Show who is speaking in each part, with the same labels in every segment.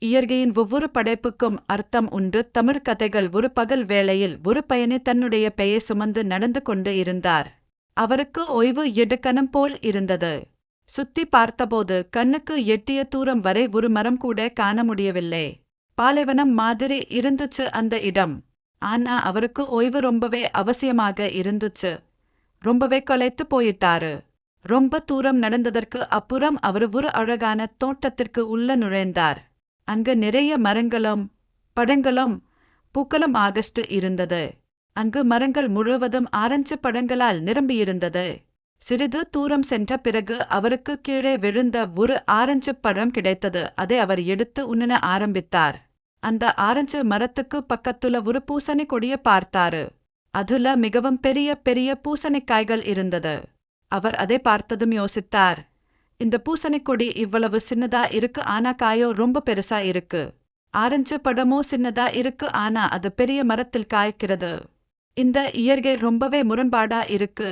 Speaker 1: இயற்கையின் ஒவ்வொரு படைப்புக்கும் அர்த்தம் உண்டு. தமிழ் கதைகள். ஒரு பகல் வேளையில் ஒரு பயணி தன்னுடைய பெயை சுமந்து நடந்து கொண்டு இருந்தார். அவருக்கு ஓய்வு எடுக்கணும் போல் இருந்தது. சுத்தி பார்த்தபோது கண்ணுக்கு எட்டிய தூரம் வரை ஒரு மரம் கூட காண முடியவில்லை. பாலைவனம் மாதிரி இருந்துச்சு அந்த இடம். ஆனா அவருக்கு ஓய்வு ரொம்பவே அவசியமாக இருந்துச்சு. ரொம்பவே களைத்து போயிட்டாரு. ரொம்ப தூரம் நடந்ததற்கு அப்புறம் அவர் ஒரு அழகான தோட்டத்திற்கு உள்ள நுழைந்தார். அங்கு நிறைய மரங்களும் பழங்களும் பூக்களும் ஆகஸ்ட் இருந்தது. அங்கு மரங்கள் முழுவதும் ஆரஞ்சு பழங்களால் நிரம்பியிருந்தது. சிறிது தூரம் சென்ற பிறகு அவருக்கு கீழே விழுந்த ஒரு ஆரஞ்சு பழம் கிடைத்தது. அதை அவர் எடுத்து உண்ண ஆரம்பித்தார். அந்த ஆரஞ்சு மரத்துக்கு பக்கத்துல ஒரு பூசணி கொடிய பார்த்தாரு. அதுல மிகவும் பெரிய பெரிய பூசணிக்காய்கள் இருந்தது. அவர் அதை பார்த்ததும் யோசித்தார், இந்த பூசணிக்கொடி இவ்வளவு சின்னதா இருக்கு, ஆனா காயோ ரொம்ப பெருசா இருக்கு. ஆரஞ்சு பழமோ சின்னதா இருக்கு, ஆனா அது பெரிய மரத்தில் காய்க்கிறது. இந்த இயற்கை ரொம்பவே முரண்பாடா இருக்கு.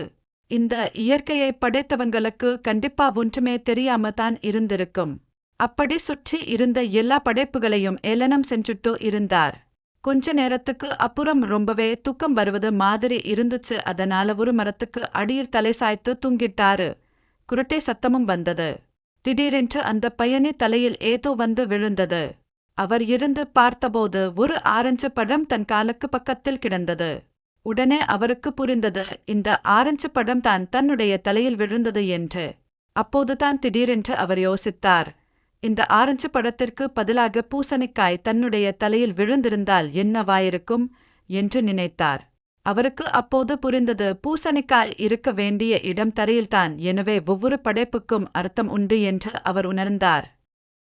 Speaker 1: இந்த இயற்கையை படைத்தவங்களுக்கு கண்டிப்பா ஒன்றுமே தெரியாம தான் இருந்திருக்கும். அப்படி சுற்றி இருந்த எல்லா படைப்புகளையும் ஏளனம் செஞ்சுட்டு இருந்தார். கொஞ்ச நேரத்துக்கு அப்புறம் ரொம்பவே தூக்கம் வருவது மாதிரி இருந்துச்சு. அதனால ஒரு மரத்துக்கு அடியில் தலை சாய்த்து தூங்கிட்டாரு. குரட்டை சத்தமும் வந்தது. திடீரென்று அந்த பயணி தலையில் ஏதோ வந்து விழுந்தது. அவர் இருந்து பார்த்தபோது ஒரு ஆரஞ்சு பழம் தன் காலுக்கு பக்கத்தில் கிடந்தது. உடனே அவருக்கு புரிந்தது, இந்த ஆரஞ்சு பழம் தான் தன்னுடைய தலையில் விழுந்தது என்று. அப்போதுதான் திடீரென்று அவர் யோசித்தார், இந்த ஆரஞ்சு பழத்திற்கு பதிலாக பூசணிக்காய் தன்னுடைய தலையில் விழுந்திருந்தால் என்னவாயிருக்கும் என்று நினைத்தார். அவருக்கு அப்போது புரிந்தது, பூசணிக்காய் இருக்க வேண்டிய இடம் தரையில்தான். எனவே ஒவ்வொரு படைப்புக்கும் அர்த்தம் உண்டு என்று அவர் உணர்ந்தார்.